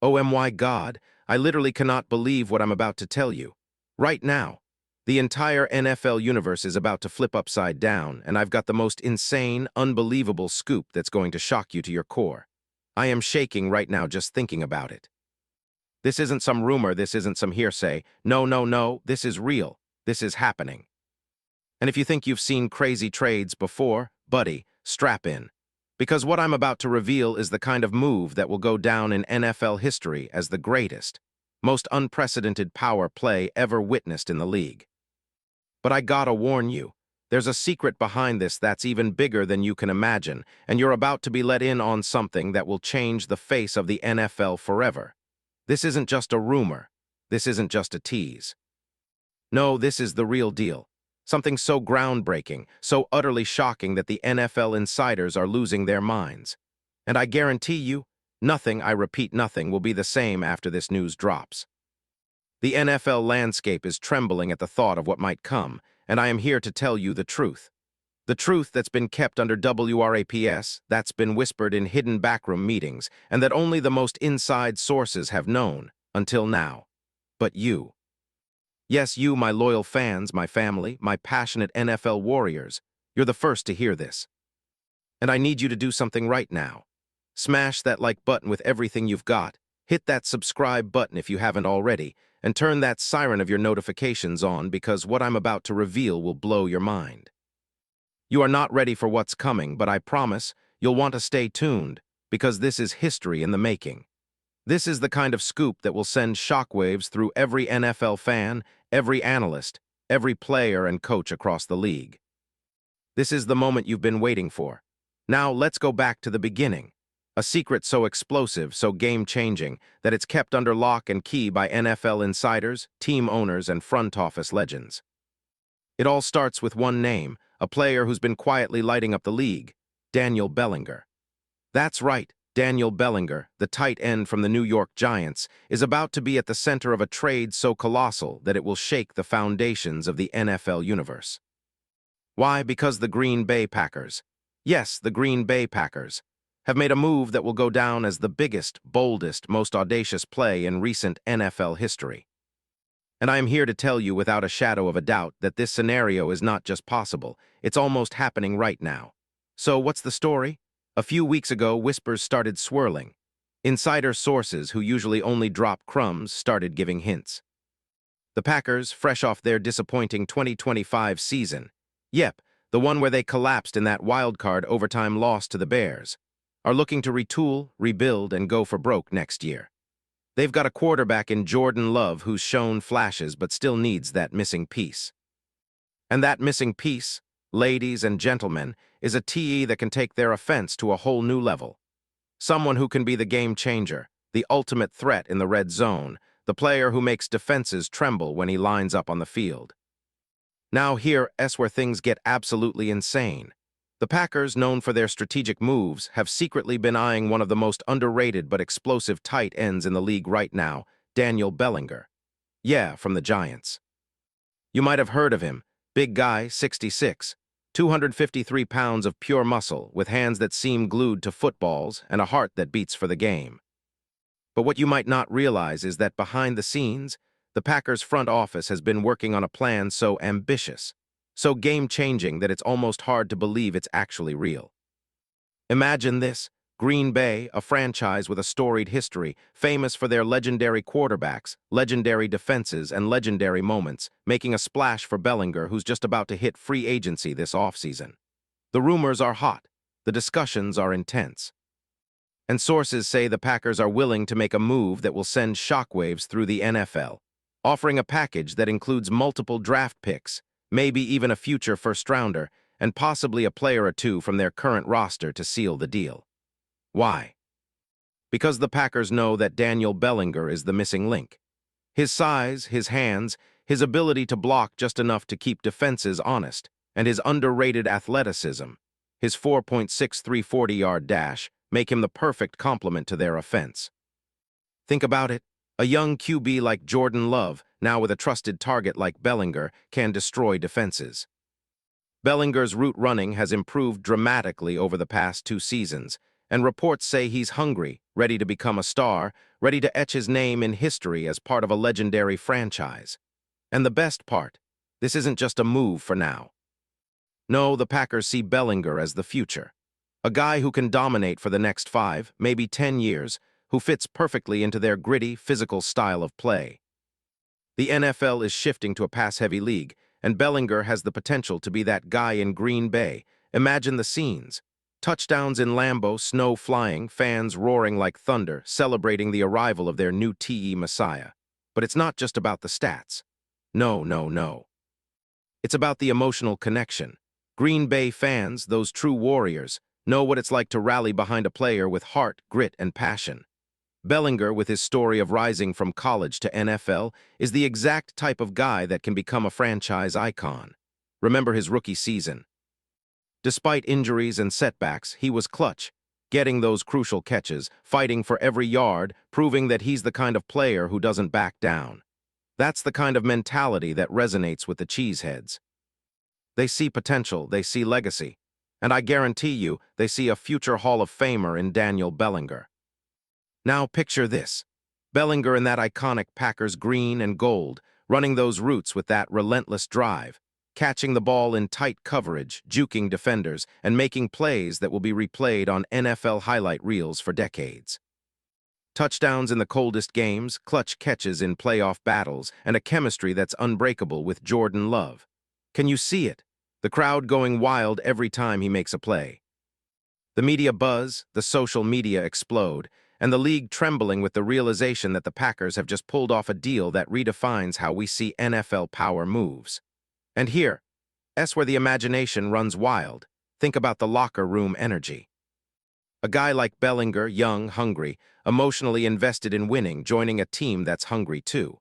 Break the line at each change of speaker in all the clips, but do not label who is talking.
Oh my God, I literally cannot believe what I'm about to tell you. Right now, the entire NFL universe is about to flip upside down, and I've got the most insane, unbelievable scoop that's going to shock you to your core. I am shaking right now just thinking about it. This isn't some rumor, this isn't some hearsay. No, no, no, this is real. This is happening. And if you think you've seen crazy trades before, buddy, strap in. Because what I'm about to reveal is the kind of move that will go down in NFL history as the greatest, most unprecedented power play ever witnessed in the league. But I gotta warn you, there's a secret behind this that's even bigger than you can imagine, and you're about to be let in on something that will change the face of the NFL forever. This isn't just a rumor. This isn't just a tease. No, this is the real deal. Something so groundbreaking, so utterly shocking that the NFL insiders are losing their minds. And I guarantee you, nothing, I repeat nothing, will be the same after this news drops. The NFL landscape is trembling at the thought of what might come, and I am here to tell you the truth. The truth that's been kept under WRAPS, that's been whispered in hidden backroom meetings, and that only the most inside sources have known, until now. But you. Yes, you, my loyal fans, my family, my passionate NFL warriors, you're the first to hear this. And I need you to do something right now. Smash that like button with everything you've got, hit that subscribe button if you haven't already, and turn that siren of your notifications on because what I'm about to reveal will blow your mind. You are not ready for what's coming, but I promise you'll want to stay tuned because this is history in the making. This is the kind of scoop that will send shockwaves through every NFL fan, every analyst, every player and coach across the league. This is the moment you've been waiting for. Now let's go back to the beginning. A secret so explosive, so game-changing, that it's kept under lock and key by NFL insiders, team owners, and front office legends. It all starts with one name, a player who's been quietly lighting up the league, Daniel Bellinger. That's right. Daniel Bellinger, the tight end from the New York Giants, is about to be at the center of a trade so colossal that it will shake the foundations of the NFL universe. Why? Because the Green Bay Packers, yes, the Green Bay Packers, have made a move that will go down as the biggest, boldest, most audacious play in recent NFL history. And I am here to tell you without a shadow of a doubt that this scenario is not just possible, it's almost happening right now. So what's the story? A few weeks ago, whispers started swirling. Insider sources who usually only drop crumbs started giving hints. The Packers, fresh off their disappointing 2025 season, yep, the one where they collapsed in that wildcard overtime loss to the Bears, are looking to retool, rebuild, and go for broke next year. They've got a quarterback in Jordan Love who's shown flashes but still needs that missing piece. And that missing piece, ladies and gentlemen, is a TE that can take their offense to a whole new level. Someone who can be the game changer, the ultimate threat in the red zone, the player who makes defenses tremble when he lines up on the field. Now here's where things get absolutely insane. The Packers, known for their strategic moves, have secretly been eyeing one of the most underrated but explosive tight ends in the league right now, Daniel Bellinger. Yeah, from the Giants. You might have heard of him. Big guy, 6'6", 253 pounds of pure muscle, with hands that seem glued to footballs and a heart that beats for the game. But what you might not realize is that behind the scenes, the Packers front office has been working on a plan so ambitious, so game-changing that it's almost hard to believe it's actually real. Imagine this. Green Bay, a franchise with a storied history, famous for their legendary quarterbacks, legendary defenses, and legendary moments, making a splash for Bellinger, who's just about to hit free agency this offseason. The rumors are hot. The discussions are intense. And sources say the Packers are willing to make a move that will send shockwaves through the NFL, offering a package that includes multiple draft picks, maybe even a future first-rounder, and possibly a player or two from their current roster to seal the deal. Why? Because the Packers know that Daniel Bellinger is the missing link. His size, his hands, his ability to block just enough to keep defenses honest, and his underrated athleticism, his 4.63 40-yard dash, make him the perfect complement to their offense. Think about it. A young QB like Jordan Love, now with a trusted target like Bellinger, can destroy defenses. Bellinger's route running has improved dramatically over the past 2 seasons, and reports say he's hungry, ready to become a star, ready to etch his name in history as part of a legendary franchise. And the best part, this isn't just a move for now. No, the Packers see Bellinger as the future. A guy who can dominate for the next 5, maybe 10 years, who fits perfectly into their gritty, physical style of play. The NFL is shifting to a pass-heavy league, and Bellinger has the potential to be that guy in Green Bay. Imagine the scenes. Touchdowns in Lambeau, snow flying, fans roaring like thunder, celebrating the arrival of their new TE Messiah. But it's not just about the stats. No, no, no. It's about the emotional connection. Green Bay fans, those true warriors, know what it's like to rally behind a player with heart, grit, and passion. Bellinger, with his story of rising from college to NFL, is the exact type of guy that can become a franchise icon. Remember his rookie season. Despite injuries and setbacks, he was clutch, getting those crucial catches, fighting for every yard, proving that he's the kind of player who doesn't back down. That's the kind of mentality that resonates with the cheeseheads. They see potential, they see legacy, and I guarantee you they see a future Hall of Famer in Daniel Bellinger. Now picture this. Bellinger in that iconic Packers green and gold, running those routes with that relentless drive, catching the ball in tight coverage, juking defenders, and making plays that will be replayed on NFL highlight reels for decades. Touchdowns in the coldest games, clutch catches in playoff battles, and a chemistry that's unbreakable with Jordan Love. Can you see it? The crowd going wild every time he makes a play. The media buzz, the social media explode, and the league trembling with the realization that the Packers have just pulled off a deal that redefines how we see NFL power moves. And here's where the imagination runs wild. Think about the locker room energy. A guy like Bellinger, young, hungry, emotionally invested in winning, joining a team that's hungry too.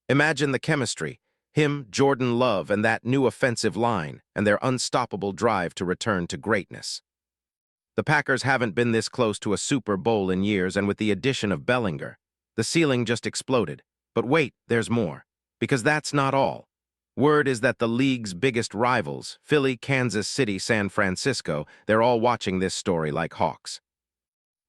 Imagine the chemistry. Him, Jordan Love, and that new offensive line, and their unstoppable drive to return to greatness. The Packers haven't been this close to a Super Bowl in years, and with the addition of Bellinger, the ceiling just exploded. But wait, there's more. Because that's not all. Word is that the league's biggest rivals, Philly, Kansas City, San Francisco, they're all watching this story like hawks.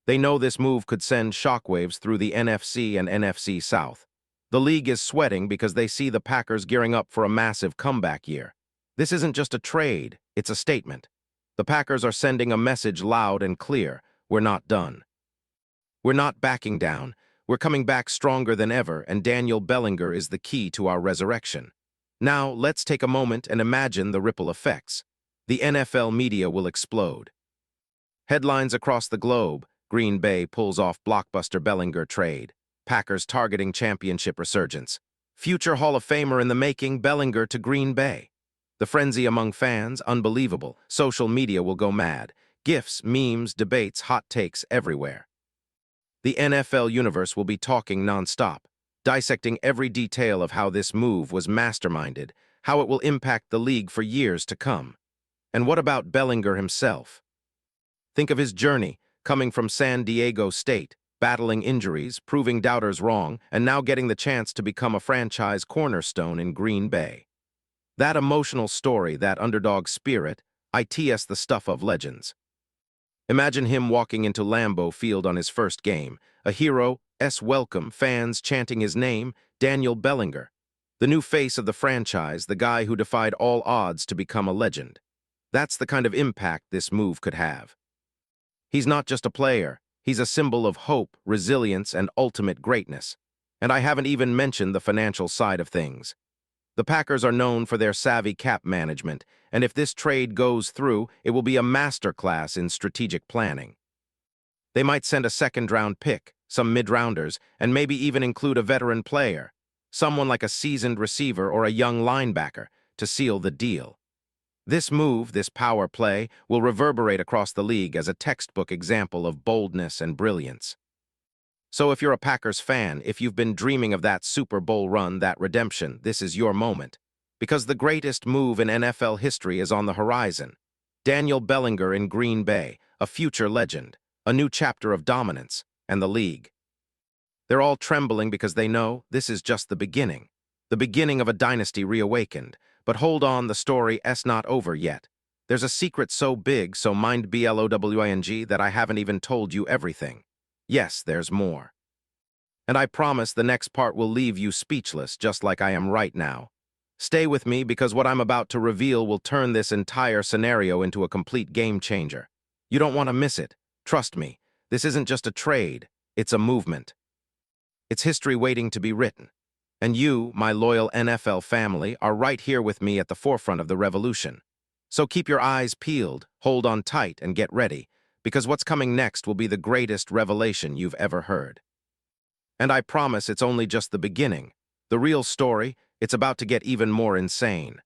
They know this move could send shockwaves through the NFC and NFC South. The league is sweating because they see the Packers gearing up for a massive comeback year. This isn't just a trade, it's a statement. The Packers are sending a message loud and clear. We're not done. We're not backing down. We're coming back stronger than ever, and Daniel Bellinger is the key to our resurrection. Now, let's take a moment and imagine the ripple effects. The NFL media will explode. Headlines across the globe: Green Bay pulls off blockbuster Bellinger trade. Packers targeting championship resurgence. Future Hall of Famer in the making, Bellinger to Green Bay. The frenzy among fans, unbelievable. Social media will go mad. GIFs, memes, debates, hot takes everywhere. The NFL universe will be talking nonstop, dissecting every detail of how this move was masterminded, how it will impact the league for years to come. And what about Bellinger himself? Think of his journey, coming from San Diego State, battling injuries, proving doubters wrong, and now getting the chance to become a franchise cornerstone in Green Bay. That emotional story, that underdog spirit, it's the stuff of legends. Imagine him walking into Lambeau Field on his first game, a hero's welcome, fans chanting his name, Daniel Bellinger, the new face of the franchise, the guy who defied all odds to become a legend. That's the kind of impact this move could have. He's not just a player, he's a symbol of hope, resilience, and ultimate greatness. And I haven't even mentioned the financial side of things. The Packers are known for their savvy cap management, and if this trade goes through, it will be a masterclass in strategic planning. They might send a second-round pick, some mid-rounders, and maybe even include a veteran player, someone like a seasoned receiver or a young linebacker, to seal the deal. This move, this power play, will reverberate across the league as a textbook example of boldness and brilliance. So if you're a Packers fan, if you've been dreaming of that Super Bowl run, that redemption, this is your moment. Because the greatest move in NFL history is on the horizon. Daniel Bellinger in Green Bay, a future legend, a new chapter of dominance, and the league. They're all trembling because they know this is just the beginning of a dynasty reawakened. But hold on, the story's not over yet. There's a secret so big, so mind-blowing, that I haven't even told you everything. Yes, there's more. And I promise the next part will leave you speechless, just like I am right now. Stay with me because what I'm about to reveal will turn this entire scenario into a complete game changer. You don't want to miss it. Trust me, this isn't just a trade, it's a movement. It's history waiting to be written. And you, my loyal NFL family, are right here with me at the forefront of the revolution. So keep your eyes peeled, hold on tight, and get ready, because what's coming next will be the greatest revelation you've ever heard. And I promise it's only just the beginning. The real story, it's about to get even more insane.